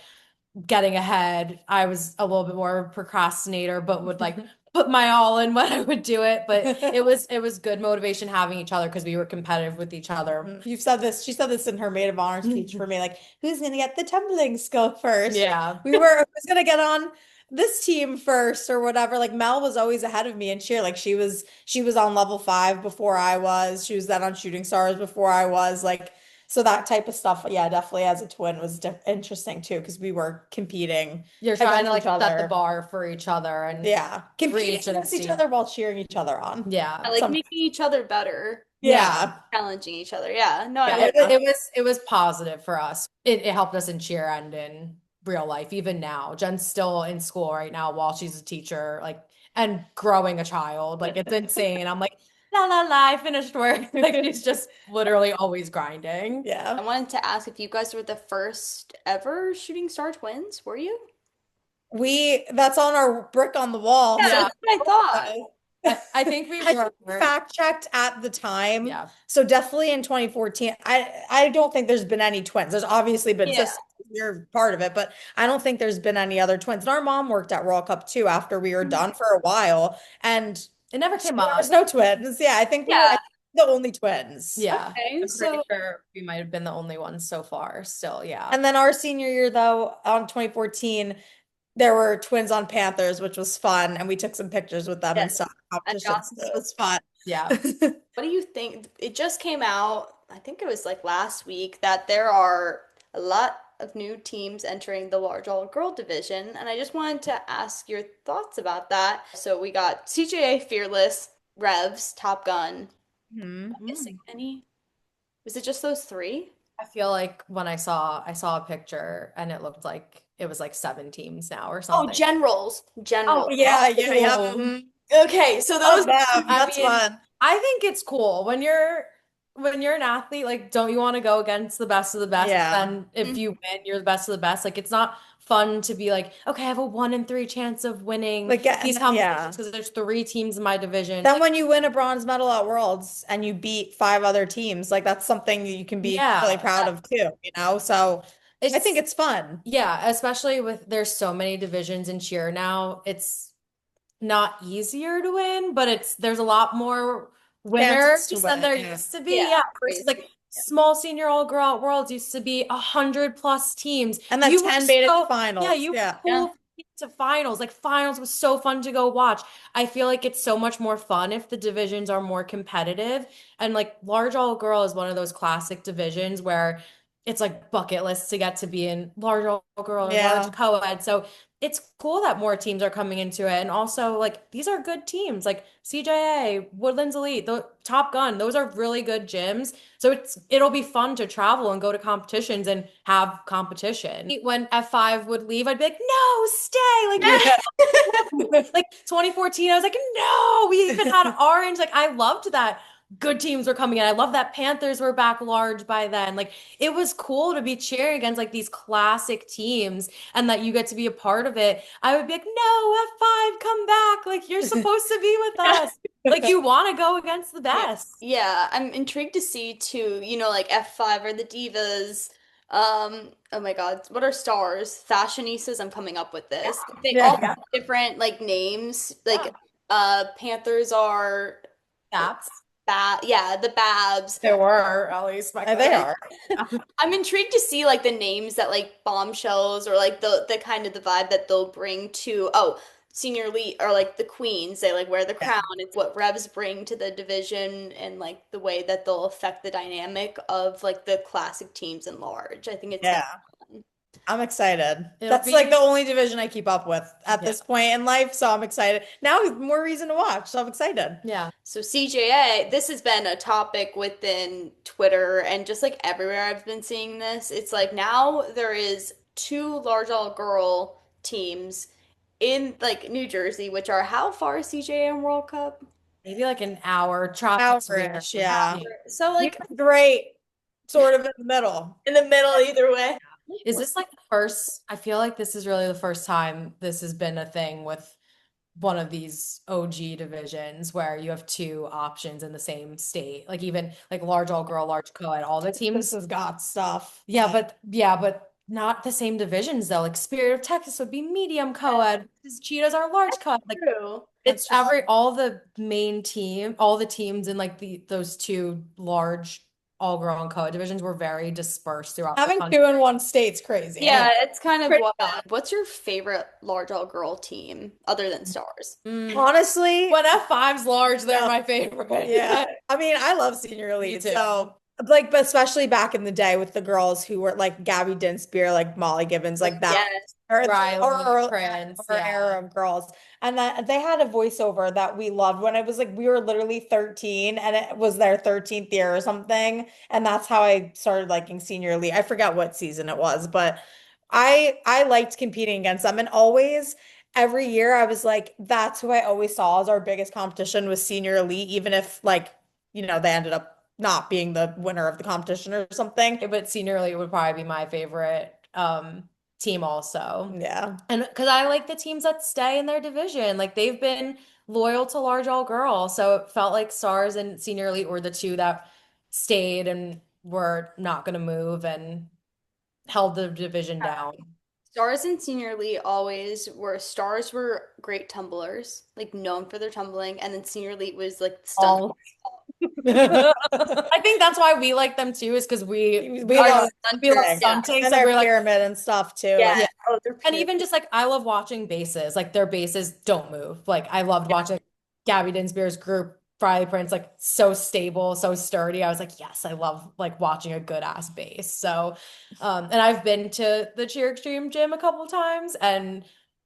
getting ahead. I was a little bit more of a procrastinator, but would like put my all in when I would do it. But it was good motivation having each other because we were competitive with each other. You've said this, she said this in her maid of honor speech for me, like, who's gonna get the tumbling skill first? Yeah. We were, who's gonna get on this team first or whatever. Like Mel was always ahead of me in cheer. Like she was on level 5 before I was. She was then on Shooting Stars before I was. Like so that type of stuff. Yeah, definitely as a twin was interesting too because we were competing You're trying to against like each set the other. bar for each other and Yeah, competing reach an against each esteem. other while cheering each other on. Yeah. Like Some, making each other better, yeah, challenging each other. Yeah, no, I Yeah, love it was positive for us. It helped us in cheer and in real life. Even now, Jen's still in school right now while she's a teacher, like and growing a child. Like it's insane. I'm like, la la la, I finished work. Like she's just literally always grinding. yeah. I wanted to ask if you guys were the first ever Shooting Star twins, were you? That's on our brick on the wall. Yeah, So Yeah. that's what I thought. I think we I were. fact checked at the time. Yeah. So definitely in 2014. I don't think there's been any twins. There's obviously been Yeah. sisters. You're part of it, but I don't think there's been any other twins. And our mom worked at World Cup too after we were done for a while, and It never came up. there's no twins. Yeah, I think we were Yeah. the only twins. Yeah. Okay, I'm pretty so sure we might have been the only ones so far. Still, yeah. And then our senior year, though, on 2014, there were twins on Panthers, which was fun, and we took some pictures with them and yes, stuff. I Competitions. got So it was fun. Yeah. what do you think? It just came out, I think it was like last week, that there are a lot of new teams entering the large all girl division, and I just wanted to ask your thoughts about that. So we got CJA Fearless, Revs, Top Gun. Mhm. Missing any? Was it just those three? I feel like when I saw a picture and it looked like it was like 7 teams now or Oh, something. generals. Oh, Generals. yeah, yeah. Oh. Mhm. Okay, so Love those them. I That's mean, fun. I think it's cool when you're an athlete, like don't you want to go against the best of the best? Yeah. Then if you win, you're the best of the best. Like it's not fun to be like, okay, I have a 1 in 3 chance of winning Like, yeah, these yeah. competitions because there's 3 teams in my division. Then when you win a bronze medal at Worlds and you beat 5 other teams, like that's something you can be really Yeah, proud of too, you know? So I think it's fun. yeah, especially with there's so many divisions in cheer now. It's not easier to win, but there's a lot more winners Chances to than win, there yeah. used to be. Yeah, Yeah, versus crazy. like small senior all girl out worlds used to be 100+ teams. And then You were 10 made it to so finals. yeah, you Yeah. Yeah. pulled to finals. Like finals was so fun to go watch. I feel like it's so much more fun if the divisions are more competitive. And like large all girl is one of those classic divisions where it's like bucket list to get to be in large all girl or Yeah. large co-ed. So it's cool that more teams are coming into it. And also, like, these are good teams, like CJA, Woodlands Elite, the Top Gun, those are really good gyms. So it'll be fun to travel and go to competitions and have competition. When F5 would leave, I'd be like, no, stay. Like 2014, I was like, no, we even had Orange. Like, I loved that good teams were coming in. I love that Panthers were back large by then. Like, it was cool to be cheering against like these classic teams and that you get to be a part of it. I would be like, no, F5, come back. Like, you're supposed to be with us. Like, you want to go against the best. Yeah, I'm intrigued to see too, like F5 or the Divas. Oh my God, what are stars? Fashionistas, I'm coming up with this. They Yeah. all have different like names. Like Panthers are That's yeah, the Babs. there were at least my They are. I'm intrigued to see like the names that like bombshells or like the kind of the vibe that they'll bring to senior elite or like the queens. They like wear the Yeah. crown. It's what Revs bring to the division and like the way that they'll affect the dynamic of like the classic teams in large. I think it's Yeah. I'm excited. It'll That's like be- the only division I keep up with at Yeah. this point in life, so I'm excited. Now more reason to watch, so I'm excited. Yeah. So CJA, this has been a topic within Twitter and just like everywhere I've been seeing this. It's like now there is two large all-girl teams in like New Jersey, which are how far is CJA and World Cup? Maybe like an hour. Traffic's Hour-ish, weird. yeah. So like Great, sort of in the middle. in the middle either way. Is this like the first? I feel like this is really the first time this has been a thing with one of these OG divisions where you have two options in the same state. Like even like large all girl, large co-ed, all the This teams. has got stuff. Yeah, but not the same divisions though. Like Spirit of Texas would be medium co-ed. Because Cheetahs are large co-ed. Like True. it's all the main team, all the teams in like those two large all girl and co-ed divisions were very dispersed throughout the Having country. 2 in one state's crazy. Yeah, it's kind of Pretty wild. bad. What's your favorite large all girl team other than Stars? Honestly, When F5's large, they're Yeah. my favorite. yeah. I mean, I love senior elite. too. So, like, but especially back in the day with the girls who were like Gabby Dinspear, like Molly Gibbons, like that. Yes. Riley, Prince, Our yeah. era of girls. And that they had a voiceover that we loved when it was like we were literally 13 and it was their 13th year or something. And that's how I started liking senior elite. I forget what season it was, but I liked competing against them. And always every year I was like, that's who I always saw as our biggest competition was senior elite, even if like, they ended up not being the winner of the competition or something. But senior elite would probably be my favorite team also. Yeah. And because I like the teams that stay in their division, like they've been loyal to large all girl. So it felt like Stars and Senior Elite were the two that stayed and were not going to move and held the division down. Stars and Senior Elite always were Stars were great tumblers, like known for their tumbling, and then Senior Elite was like stunt. I think that's why we like them too, is because we love stunting. And So their we're like, pyramid and stuff too. Yeah. Oh, they're and even just like I love watching bases. Like their bases don't move. Like I loved watching Gabby Dinspear's group, Riley Prince, like so stable, so sturdy. I was like, yes, I love like watching a good ass base. So, and I've been to the Cheer Extreme gym a couple times, and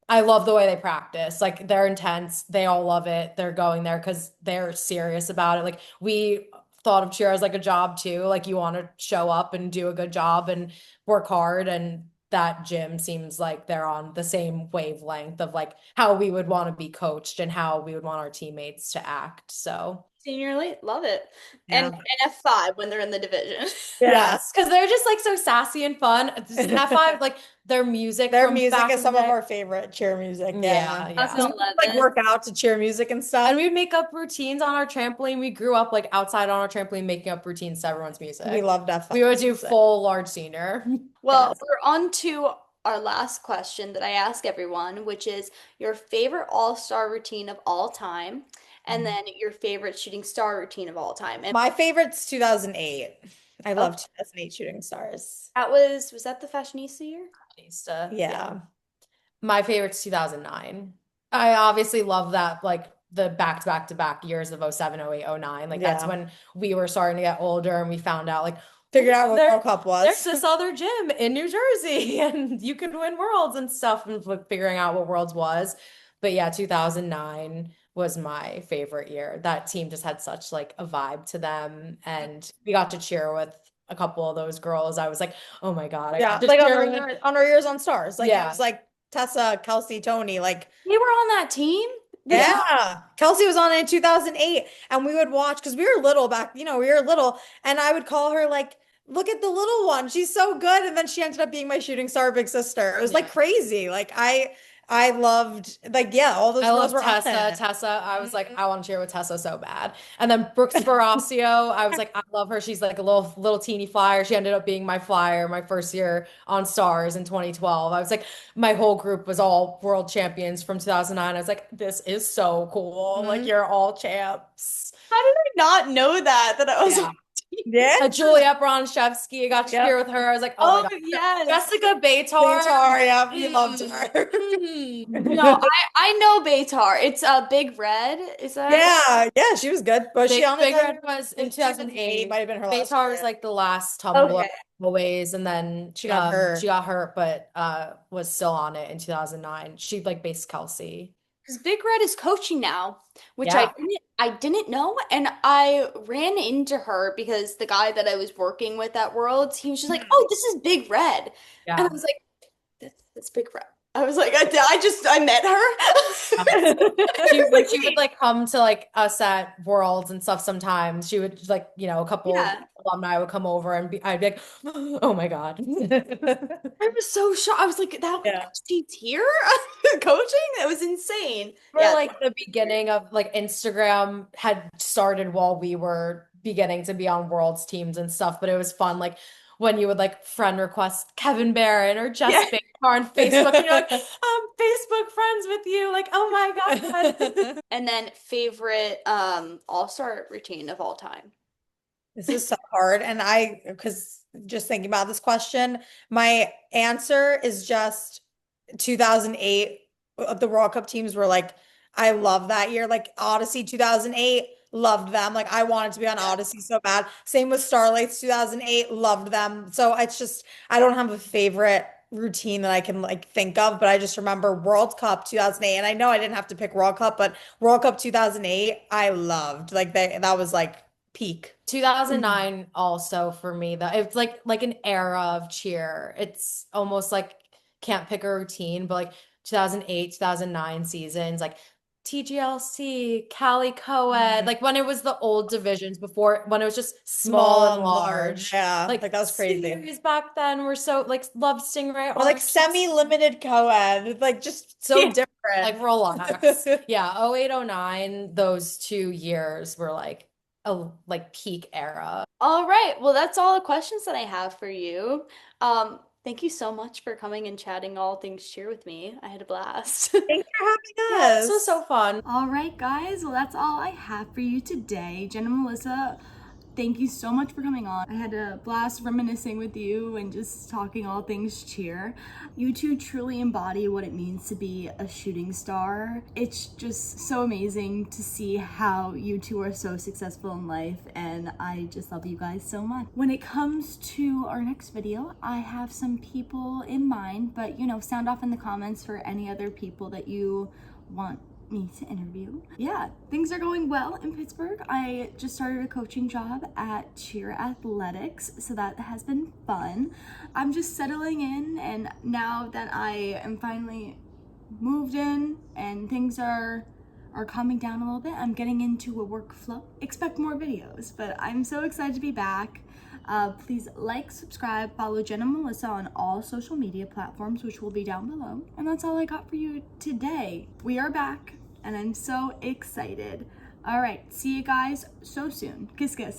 I love the way they practice. Like they're intense. They all love it. They're going there because they're serious about it. Like we thought of cheer as like a job too. Like you want to show up and do a good job and work hard, and that gym seems like they're on the same wavelength of like how we would want to be coached and how we would want our teammates to act. So Senior Elite, love it. Yeah. And F5 when they're in the division. yes, because they're just like so sassy and fun. F5, like their music Their from music back is in some the of day. our favorite cheer music. Yeah, That's yeah. what I love Like it. work out to cheer music and stuff. And we would make up routines on our trampoline. We grew up like outside on our trampoline making up routines to everyone's music. We loved that. We would do full large senior. Well, Yes. we're on to our last question that I ask everyone, which is your favorite all-star routine of all time, and then your favorite shooting star routine of all time. And My favorite's 2008. I Oh. love 2008 Shooting Stars. that was that the Fashionista year? Yeah. My favorite's 2009. I obviously love that, like the back-to-back-to-back years of 07, 08, 09. Like that's Yeah. when we were starting to get older and we found out like Figured out what There- World Cup there's was. this other gym in New Jersey and you can win worlds and stuff, and like figuring out what worlds was. But yeah, 2009 was my favorite year. That team just had such like a vibe to them, and we got to cheer with a couple of those girls. I was like, oh my God, I Yeah, got to like cheer with- on our years on Stars. Like it Yeah. was like Tessa, Kelsey, Tony, like They were on that team? yeah. Kelsey was on it in 2008 and we would watch because we were little back, we were little, and I would call her like, look at the little one. She's so good. And then she ended up being my shooting star big sister. It was like crazy. Like I loved like, yeah, all those I girls love were on Tessa. it. Tessa, I was like, I want to cheer with Tessa so bad. And then Brooks Barasio, I was like, I love her. She's like a little teeny flyer. She ended up being my flyer my first year on Stars in 2012. I was like, my whole group was all world champions from 2009. I was like, this is so cool. Like you're all champs. How did I not know that I was Yeah. Yeah. Julia Bronchevsky, I got to Yep. cheer with her. I was like, oh my God. yes. Jessica Baytar. Tar, yeah, we loved her. No, I know Baytar. It's Big Red. Is that Yeah, she was good. Was she on it Big then? Red was in 2008. Might have been her last Baytar was year. like the last tumbler Okay. always, and then She got hurt. She got hurt, but was still on it in 2009. She like based Kelsey. Because Big Red is coaching now, which Yeah. I didn't know, and I ran into her because the guy that I was working with at Worlds, he was just like, "Oh, this is Big Red," and I Yeah. was like, "That's Big Red." I was like, I met her. She would like come to like us at Worlds and stuff sometimes. She would like, a couple Yeah. alumni would come over and I'd be like, oh my God. I was so shocked. I was like, Yeah. she's here coaching? That was insane. For Yeah. like the beginning of like Instagram had started while we were beginning to be on Worlds teams and stuff, but it was fun like when you would like friend request Kevin Barron or Jess Baker on Facebook, and you're like, I'm Facebook friends with you, like, oh my God. And then favorite all-star routine of all time. This is so hard. And because just thinking about this question, my answer is just 2008. The World Cup teams were like, I love that year. Like Odyssey 2008, loved them. Like I wanted to be on Odyssey so bad. Same with Starlights 2008, loved them. So it's just, I don't have a favorite routine that I can like think of, but I just remember World Cup 2008. And I know I didn't have to pick World Cup, but World Cup 2008, I loved. Like that was like peak. 2009 also for me though. It's like an era of cheer. It's almost like can't pick a routine, but like 2008, 2009 seasons, like TGLC, Cali Co-ed, like when it was the old divisions before when it was just small and large. Yeah, Like like that was crazy. series back then were so like loved Stingray Or like Arch. semi-limited co-ed, like just so Yeah. different. Like relax. Yeah, 08, 09, those 2 years were like a like peak era. All right. Well, that's all the questions that I have for you. Thank you so much for coming and chatting all things cheer with me. I had a blast. Thanks for having Yeah, us. this was so fun. All right, guys. Well, that's all I have for you today. Jen and Melissa, thank you so much for coming on. I had a blast reminiscing with you and just talking all things cheer. You two truly embody what it means to be a shooting star. It's just so amazing to see how you two are so successful in life, and I just love you guys so much. When it comes to our next video, I have some people in mind, but sound off in the comments for any other people that you want me to interview. Yeah, things are going well in Pittsburgh. I just started a coaching job at Cheer Athletics, so that has been fun. I'm just settling in, and now that I am finally moved in and things are calming down a little bit, I'm getting into a workflow. Expect more videos, but I'm so excited to be back. Please like, subscribe, follow Jen and Melissa on all social media platforms, which will be down below. And that's all I got for you today. We are back, and I'm so excited. All right, see you guys so soon. Kiss, kiss.